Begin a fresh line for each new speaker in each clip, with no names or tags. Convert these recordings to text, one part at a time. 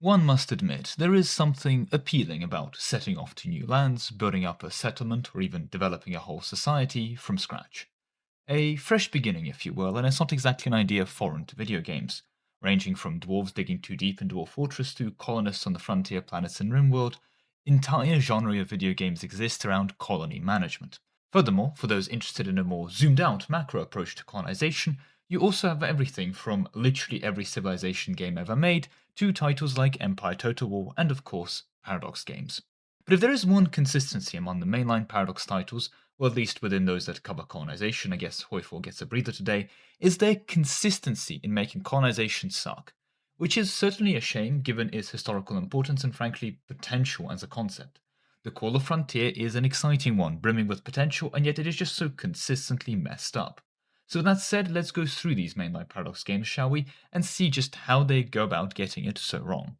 One must admit, there is something appealing about setting off to new lands, building up a settlement, or even developing a whole society from scratch. A fresh beginning, if you will, and it's not exactly an idea foreign to video games, ranging from dwarves digging too deep in Dwarf Fortress to colonists on the frontier planets in RimWorld. Entire genre of video games exist around colony management. Furthermore, for those interested in a more zoomed out macro approach to colonization, you also have everything from literally every civilization game ever made to titles like Empire Total War and, of course, Paradox games. But if there is one consistency among the mainline Paradox titles, or at least within those that cover colonization, I guess Hoi4 gets a breather today, is their consistency in making colonization suck, which is certainly a shame given its historical importance and frankly potential as a concept. The Call of Frontier is an exciting one, brimming with potential, and yet it is just so consistently messed up. So with that said, let's go through these mainline Paradox games, shall we, and see just how they go about getting it so wrong.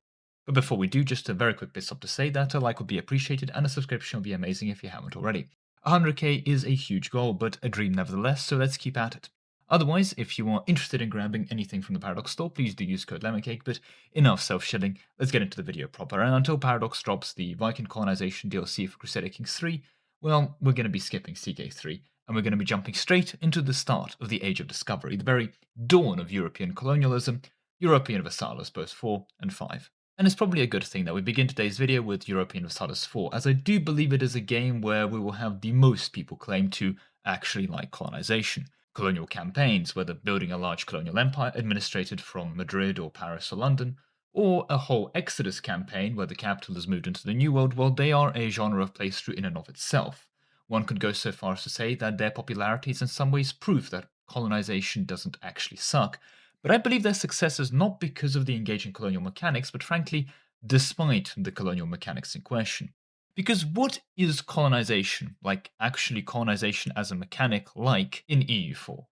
But before we do, just a very quick bit stop to say that a like would be appreciated and a subscription would be amazing if you haven't already. 100k is a huge goal, but a dream nevertheless, so let's keep at it. Otherwise, if you are interested in grabbing anything from the Paradox store, please do use code LemonCake, but enough self-shilling, let's get into the video proper. And until Paradox drops the Viking Colonization DLC for Crusader Kings 3, well, we're going to be skipping CK3, and we're going to be jumping straight into the start of the Age of Discovery, the very dawn of European colonialism, Europa Universalis both 4 and 5. And it's probably a good thing that we begin today's video with Europa Universalis 4, as I do believe it is a game where we will have the most people claim to actually like colonization. Colonial campaigns, whether building a large colonial empire administrated from Madrid or Paris or London, or a whole Exodus campaign where the capital is moved into the New World, well, they are a genre of playthrough in and of itself. One could go so far as to say that their popularity is in some ways proof that colonization doesn't actually suck, but I believe their success is not because of the engaging colonial mechanics, but frankly, despite the colonial mechanics in question. Because what is colonization, like actually colonization as a mechanic, like in EU4?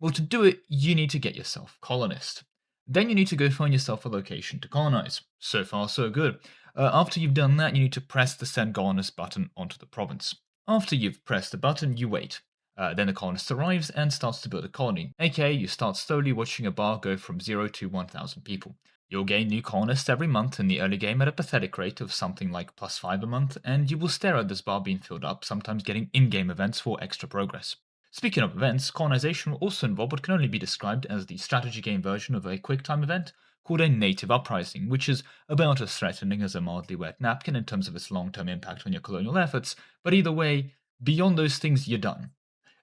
Well, to do it, you need to get yourself colonist. Then you need to go find yourself a location to colonize. So far, so good. After you've done that, you need to press the Send Colonist button onto the province. After you've pressed the button, you wait. Then the colonist arrives and starts to build a colony, aka you start slowly watching a bar go from 0 to 1,000 people. You'll gain new colonists every month in the early game at a pathetic rate of something like +5 a month, and you will stare at this bar being filled up, sometimes getting in-game events for extra progress. Speaking of events, colonization will also involve what can only be described as the strategy game version of a quick-time event called a native uprising, which is about as threatening as a mildly wet napkin in terms of its long-term impact on your colonial efforts, but either way, beyond those things, you're done.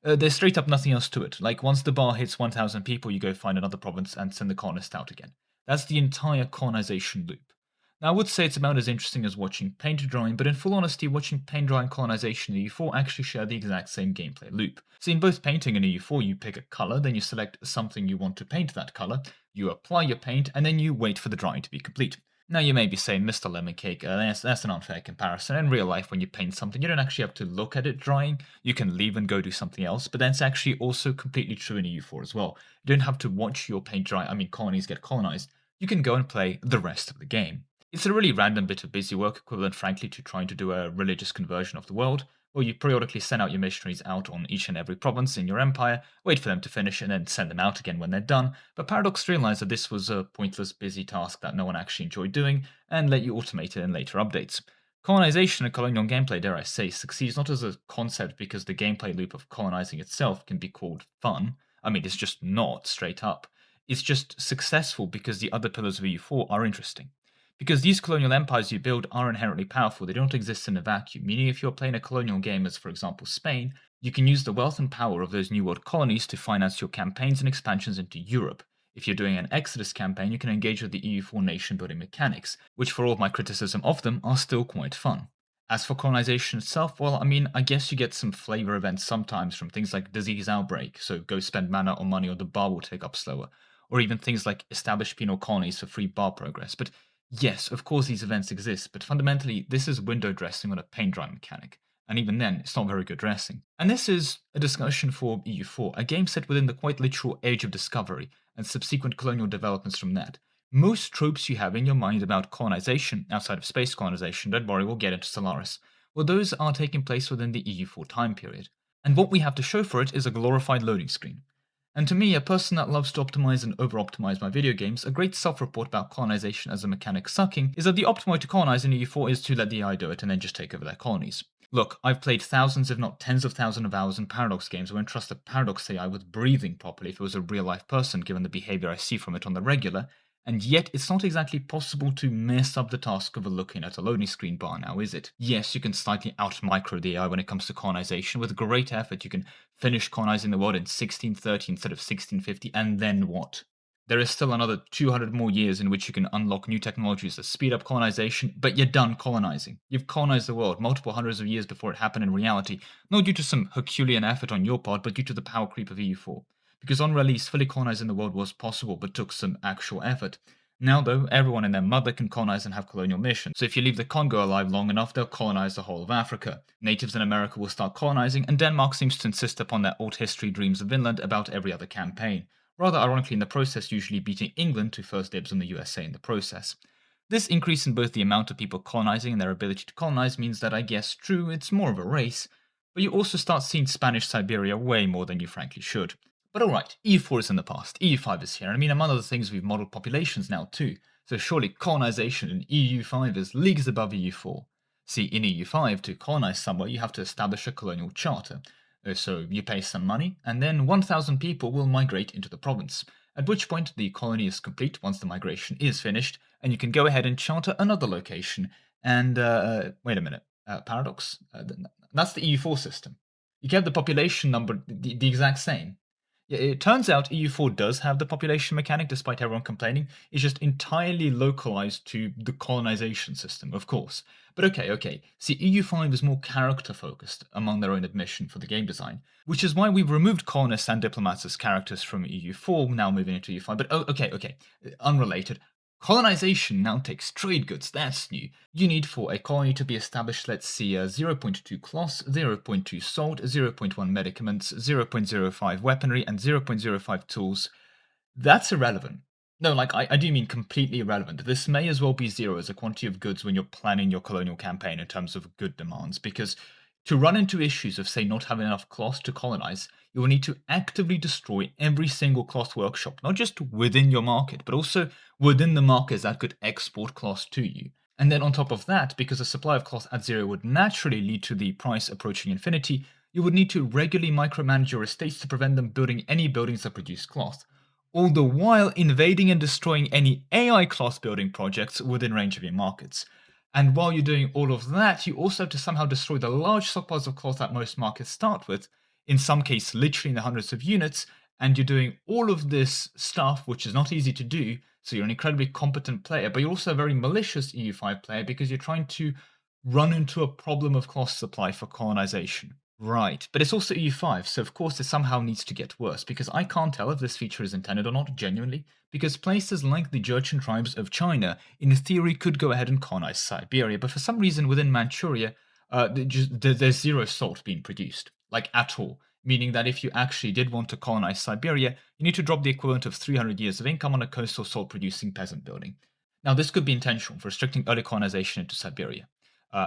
There's straight up nothing else to it. Like, once the bar hits 1,000 people, you go find another province and send the colonist out again. That's the entire colonization loop. Now, I would say it's about as interesting as watching paint drying, but in full honesty, watching paint drying colonization in EU4 actually share the exact same gameplay loop. So in both painting and EU4, you pick a color, then you select something you want to paint that color, you apply your paint, and then you wait for the drying to be complete. Now you may be saying, Mr. Lemon Cake, that's an unfair comparison. In real life, when you paint something, you don't actually have to look at it drying. You can leave and go do something else, but that's actually also completely true in EU4 as well. You don't have to watch your paint dry, colonies get colonized. You can go and play the rest of the game. It's a really random bit of busy work, equivalent frankly to trying to do a religious conversion of the world, where you periodically send out your missionaries out on each and every province in your empire, wait for them to finish, and then send them out again when they're done. But Paradox realized that this was a pointless, busy task that no one actually enjoyed doing, and let you automate it in later updates. Colonization and colonial gameplay, dare I say, succeeds not as a concept because the gameplay loop of colonizing itself can be called fun. It's just not, straight up. It's just successful because the other pillars of EU4 are interesting. Because these colonial empires you build are inherently powerful, they don't exist in a vacuum, meaning if you're playing a colonial game as, for example, Spain, you can use the wealth and power of those New World colonies to finance your campaigns and expansions into Europe. If you're doing an Exodus campaign, you can engage with the EU4 nation-building mechanics, which for all of my criticism of them are still quite fun. As for colonization itself, well, I guess you get some flavor events sometimes from things like disease outbreak, so go spend mana or money or the bar will take up slower, or even things like establish penal colonies for free bar progress, but yes, of course these events exist, but fundamentally this is window dressing on a paint dry mechanic, and even then it's not very good dressing. And this is a discussion for EU4, a game set within the quite literal Age of Discovery and subsequent colonial developments from that. Most tropes you have in your mind about colonization, outside of space colonization, don't worry, we'll get into Stellaris, well those are taking place within the EU4 time period. And what we have to show for it is a glorified loading screen. And to me, a person that loves to optimize and over-optimize my video games, a great self-report about colonization as a mechanic sucking is that the optimal way to colonize in EU4 is to let the AI do it and then just take over their colonies. Look, I've played thousands if not tens of thousands of hours in Paradox games. I wouldn't trust a Paradox AI with breathing properly if it was a real-life person given the behavior I see from it on the regular, and yet it's not exactly possible to mess up the task of looking at a loading screen bar now, is it? Yes, you can slightly out-micro the AI when it comes to colonization. With great effort, you can finish colonizing the world in 1630 instead of 1650, and then what? There is still another 200 more years in which you can unlock new technologies that speed up colonization, but you're done colonizing. You've colonized the world multiple hundreds of years before it happened in reality, not due to some Herculean effort on your part, but due to the power creep of EU4. Because on release, fully colonizing the world was possible, but took some actual effort. Now, though, everyone and their mother can colonize and have colonial missions. So if you leave the Congo alive long enough, they'll colonize the whole of Africa. Natives in America will start colonizing, and Denmark seems to insist upon their old history dreams of Vinland about every other campaign. Rather ironically in the process usually beating England to first dibs on the USA in the process. This increase in both the amount of people colonizing and their ability to colonize means that I guess, true, it's more of a race, but you also start seeing Spanish Siberia way more than you frankly should. But alright, EU4 is in the past, EU5 is here. I mean, among other things, we've modeled populations now too, so surely colonization in EU5 is leagues above EU4. See, in EU5, to colonize somewhere, you have to establish a colonial charter. So you pay some money, and then 1,000 people will migrate into the province, at which point the colony is complete once the migration is finished, and you can go ahead and charter another location. And, wait a minute, Paradox? That's the EU4 system. You kept the population number the exact same. Yeah, it turns out EU4 does have the population mechanic, despite everyone complaining. It's just entirely localized to the colonization system, of course. But okay. See, EU5 is more character focused, among their own admission, for the game design, which is why we've removed colonists and diplomats as characters from EU4, now moving into EU5. But okay. Unrelated. Colonization now takes trade goods, that's new. You need for a colony to be established, let's see, 0.2 cloths, 0.2 salt, 0.1 medicaments, 0.05 weaponry, and 0.05 tools. That's irrelevant. No, like, I do mean completely irrelevant. This may as well be zero as a quantity of goods when you're planning your colonial campaign in terms of good demands, because to run into issues of, say, not having enough cloth to colonize, you will need to actively destroy every single cloth workshop, not just within your market, but also within the markets that could export cloth to you. And then on top of that, because the supply of cloth at zero would naturally lead to the price approaching infinity, you would need to regularly micromanage your estates to prevent them building any buildings that produce cloth, all the while invading and destroying any AI cloth building projects within range of your markets. And while you're doing all of that, you also have to somehow destroy the large stockpiles of cloth that most markets start with, in some cases literally in the hundreds of units, and you're doing all of this stuff, which is not easy to do, so you're an incredibly competent player, but you're also a very malicious EU5 player because you're trying to run into a problem of cloth supply for colonization. Right, but it's also EU5, so of course it somehow needs to get worse, because I can't tell if this feature is intended or not, genuinely, because places like the Jurchen tribes of China, in theory, could go ahead and colonize Siberia, but for some reason within Manchuria, there's zero salt being produced, like at all, meaning that if you actually did want to colonize Siberia, you need to drop the equivalent of 300 years of income on a coastal salt-producing peasant building. Now, this could be intentional for restricting early colonization into Siberia.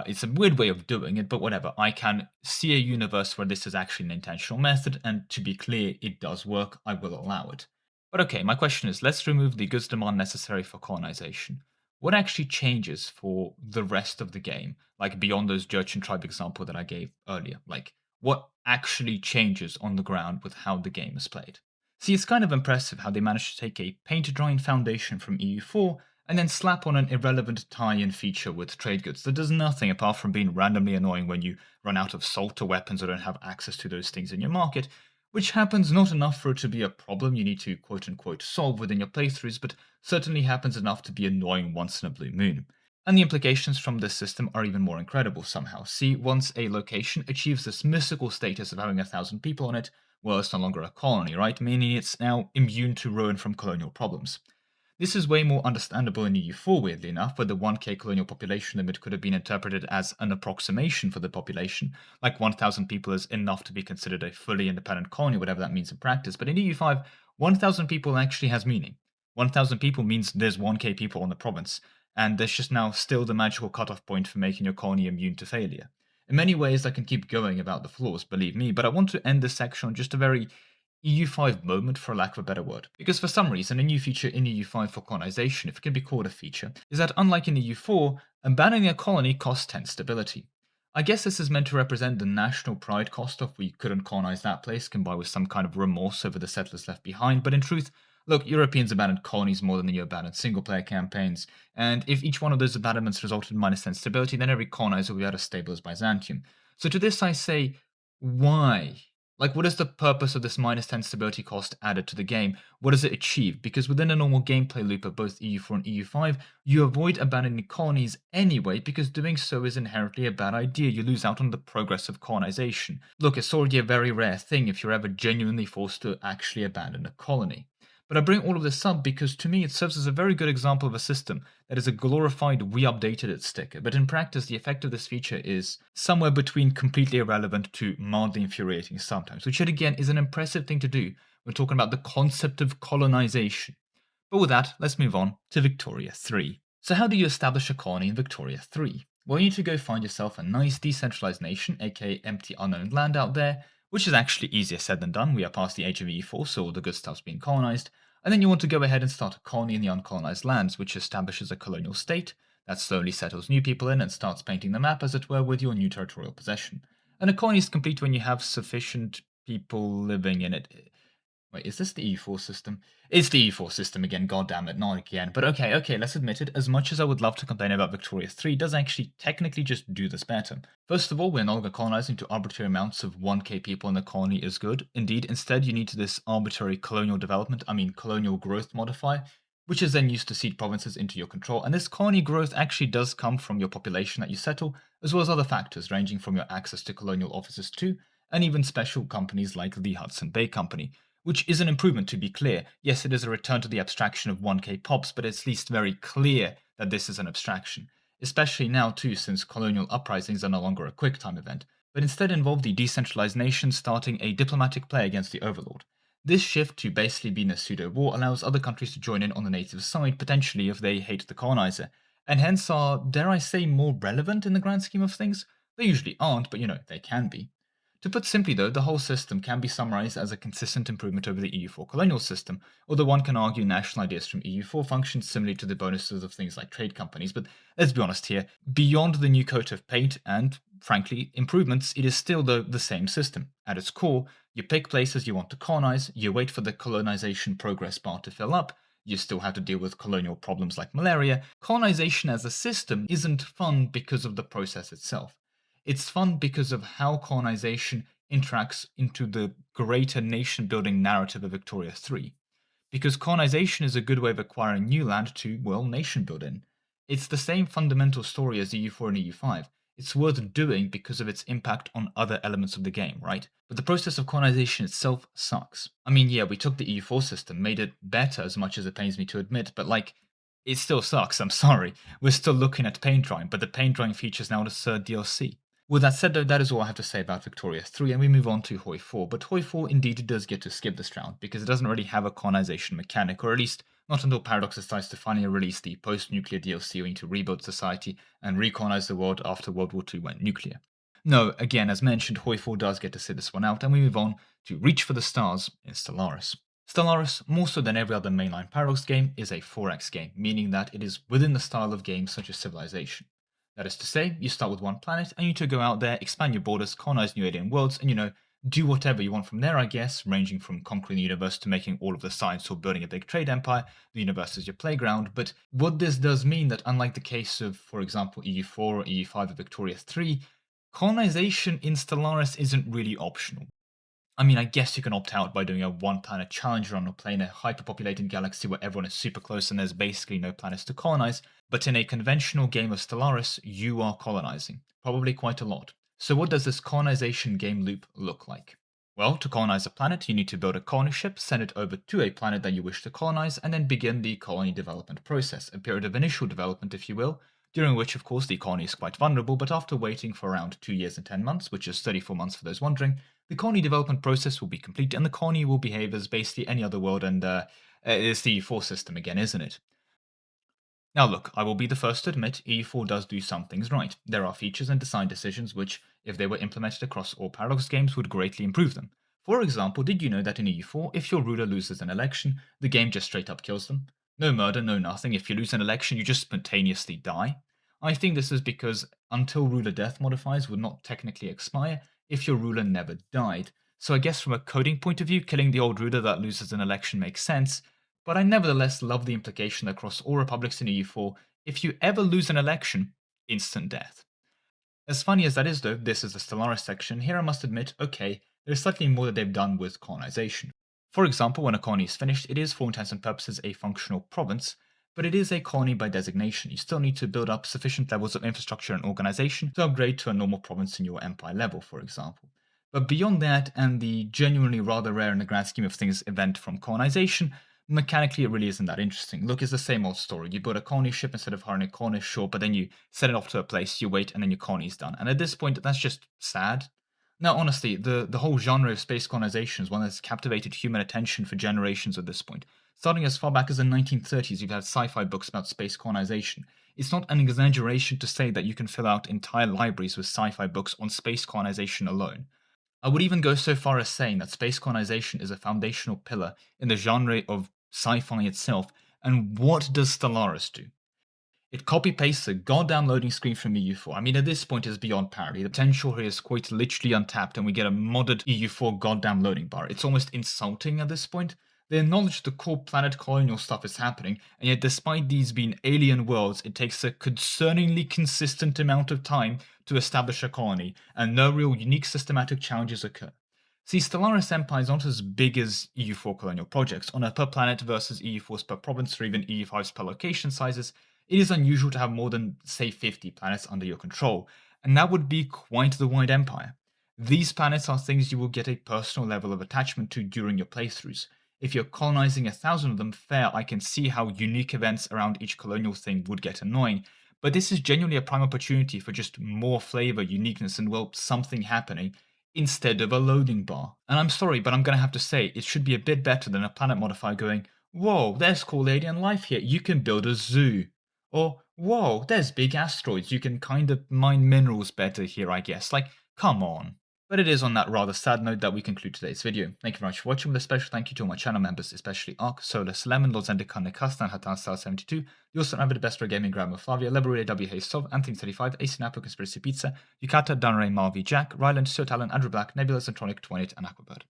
It's a weird way of doing it, but whatever. I can see a universe where this is actually an intentional method, and to be clear, it does work. I will allow it. But okay, my question is, let's remove the goods demand necessary for colonization. What actually changes for the rest of the game, like beyond those Jurchen tribe example that I gave earlier? Like, what actually changes on the ground with how the game is played? See, it's kind of impressive how they managed to take a paint-drying foundation from EU4 and then slap on an irrelevant tie-in feature with trade goods that does nothing apart from being randomly annoying when you run out of salt or weapons or don't have access to those things in your market, which happens not enough for it to be a problem you need to quote-unquote solve within your playthroughs, but certainly happens enough to be annoying once in a blue moon. And the implications from this system are even more incredible somehow. See, once a location achieves this mystical status of having 1,000 people on it, well, it's no longer a colony, right? Meaning it's now immune to ruin from colonial problems. This is way more understandable in EU4, weirdly enough, where the 1k colonial population limit could have been interpreted as an approximation for the population, like 1,000 people is enough to be considered a fully independent colony, whatever that means in practice. But in EU5, 1,000 people actually has meaning. 1,000 people means there's 1k people on the province, and there's just now still the magical cutoff point for making your colony immune to failure. In many ways, I can keep going about the flaws, believe me, but I want to end this section on just a very EU5 moment, for lack of a better word. Because for some reason, a new feature in EU5 for colonization, if it can be called a feature, is that unlike in EU4, abandoning a colony costs 10 stability. I guess this is meant to represent the national pride cost of we couldn't colonize that place, combined with some kind of remorse over the settlers left behind, but in truth, look, Europeans abandoned colonies more than you abandoned single-player campaigns, and if each one of those abandonments resulted in minus 10 stability, then every colonizer would be out as stable as Byzantium. So to this I say, why? Like, what is the purpose of this minus 10 stability cost added to the game? What does it achieve? Because within a normal gameplay loop of both EU4 and EU5, you avoid abandoning colonies anyway, because doing so is inherently a bad idea. You lose out on the progress of colonization. Look, it's already a very rare thing if you're ever genuinely forced to actually abandon a colony. But I bring all of this up because to me it serves as a very good example of a system that is a glorified re-updated it sticker, but in practice the effect of this feature is somewhere between completely irrelevant to mildly infuriating sometimes, which yet again is an impressive thing to do when talking about the concept of colonization. But with that, let's move on to Victoria 3. So how do you establish a colony in Victoria 3? Well, you need to go find yourself a nice decentralized nation, aka empty unknown land out there, which is actually easier said than done. We are past the age of E4, so all the good stuff's being colonized. And then you want to go ahead and start a colony in the uncolonized lands, which establishes a colonial state that slowly settles new people in and starts painting the map, as it were, with your new territorial possession. And a colony is complete when you have sufficient people living in it. Wait, is this the E4 system? It's the E4 system again, god damn it, not again. But okay, let's admit it, as much as I would love to complain about Victoria 3, it does actually technically just do this better. First of all, we're no longer colonizing to arbitrary amounts of 1k people in the colony is good. Indeed, instead you need this arbitrary colonial development, colonial growth modifier, which is then used to cede provinces into your control, and this colony growth actually does come from your population that you settle, as well as other factors ranging from your access to colonial offices too, and even special companies like the Hudson Bay Company, which is an improvement to be clear. Yes, it is a return to the abstraction of 1k pops, but it's at least very clear that this is an abstraction. Especially now too, since colonial uprisings are no longer a quick time event, but instead involve the decentralized nation starting a diplomatic play against the overlord. This shift to basically being a pseudo-war allows other countries to join in on the native side, potentially if they hate the colonizer, and hence are, dare I say, more relevant in the grand scheme of things? They usually aren't, but they can be. To put simply though, the whole system can be summarized as a consistent improvement over the EU4 colonial system, although one can argue national ideas from EU4 function similarly to the bonuses of things like trade companies, but let's be honest here, beyond the new coat of paint and, frankly, improvements, it is still the same system. At its core, you pick places you want to colonize, you wait for the colonization progress bar to fill up, you still have to deal with colonial problems like malaria. Colonization as a system isn't fun because of the process itself. It's fun because of how colonization interacts into the greater nation building narrative of Victoria 3. Because colonization is a good way of acquiring new land to, well, nation build in. It's the same fundamental story as EU4 and EU5. It's worth doing because of its impact on other elements of the game, right? But the process of colonization itself sucks. Yeah, we took the EU4 system, made it better as much as it pains me to admit, but it still sucks, I'm sorry. We're still looking at paint drying, but the paint drying feature is now the third DLC. With that said, though, that is all I have to say about Victoria 3, and we move on to Hoi4. But Hoi4 indeed does get to skip this round, because it doesn't really have a colonization mechanic, or at least not until Paradox decides to finally release the post-nuclear DLC where you need to rebuild society and recolonize the world after World War II went nuclear. No, again, as mentioned, Hoi4 does get to sit this one out, and we move on to Reach for the Stars in Stellaris. Stellaris, more so than every other mainline Paradox game, is a 4X game, meaning that it is within the style of games such as Civilization. That is to say, you start with one planet and you need to go out there, expand your borders, colonize new alien worlds, and do whatever you want from there, I guess, ranging from conquering the universe to making all of the science or building a big trade empire. The universe is your playground. But what this does mean that, unlike the case of, for example, EU4 or EU5 or Victoria 3, colonization in Stellaris isn't really optional. I guess you can opt out by doing a one-planet challenge run or play in a hyperpopulated galaxy where everyone is super close and there's basically no planets to colonize, but in a conventional game of Stellaris, you are colonizing. Probably quite a lot. So what does this colonization game loop look like? Well, to colonize a planet, you need to build a colony ship, send it over to a planet that you wish to colonize, and then begin the colony development process, a period of initial development, if you will, during which, of course, the colony is quite vulnerable, but after waiting for around 2 years and 10 months, which is 34 months for those wondering, the colony development process will be complete and the colony will behave as basically any other world, and it's the E4 system again, isn't it? Now look, I will be the first to admit E4 does do some things right. There are features and design decisions which, if they were implemented across all Paradox games, would greatly improve them. For example, did you know that in EU4, if your ruler loses an election, the game just straight up kills them? No murder, no nothing. If you lose an election, you just spontaneously die. I think this is because until ruler death modifiers would not technically expire if your ruler never died. So I guess from a coding point of view, killing the old ruler that loses an election makes sense, but I nevertheless love the implication that across all republics in EU4, if you ever lose an election, instant death. As funny as that is, though, this is the Stellaris section. Here I must admit, okay, there's slightly more that they've done with colonization. For example, when a colony is finished, it is for all intents and purposes a functional province, but it is a colony by designation. You still need to build up sufficient levels of infrastructure and organization to upgrade to a normal province in your empire level, for example. But beyond that, and the genuinely rather rare in the grand scheme of things event from colonization, mechanically it really isn't that interesting. Look, it's the same old story. You build a colony ship instead of hiring a colony, sure, but then you send it off to a place, you wait, and then your colony's done. And at this point, that's just sad. Now, honestly, the whole genre of space colonization is one that's captivated human attention for generations at this point. Starting as far back as the 1930s, you've had sci-fi books about space colonization. It's not an exaggeration to say that you can fill out entire libraries with sci-fi books on space colonization alone. I would even go so far as saying that space colonization is a foundational pillar in the genre of sci-fi itself. And what does Stellaris do? It copy pastes a goddamn loading screen from EU4. I mean, at this point, it's beyond parody. The potential here is quite literally untapped, and we get a modded EU4 goddamn loading bar. It's almost insulting at this point. They acknowledge the core planet colonial stuff is happening, and yet despite these being alien worlds, it takes a concerningly consistent amount of time to establish a colony, and no real unique systematic challenges occur. See, Stellaris Empire is not as big as EU4 colonial projects. On a per planet versus EU4's per province or even EU5's per location sizes, it is unusual to have more than, say, 50 planets under your control, and that would be quite the wide empire. These planets are things you will get a personal level of attachment to during your playthroughs. If you're colonizing 1,000 of them, fair, I can see how unique events around each colonial thing would get annoying, but this is genuinely a prime opportunity for just more flavor, uniqueness, and, well, something happening instead of a loading bar. And I'm sorry, but I'm gonna have to say, it should be a bit better than a planet modifier going, whoa, there's cool alien life here, you can build a zoo. Or, whoa, there's big asteroids, you can kind of mine minerals better here, I guess. Like, come on. But it is on that rather sad note that we conclude today's video. Thank you very much for watching, with a special thank you to all my channel members, especially Ark, Solus, Lemon, Lord Zendikar, Nikasta, and Hatan Star 72. You also have the best for gaming, Grandma Flavia, Leberude, W. Hayes, Sov, Anthony 35, Ace Napo, Conspiracy Pizza, Yukata, Danray, Marvi, Jack, Ryland, Sir Talon, Andrew Black, Nebula, Centronic, 28, and Aquabird.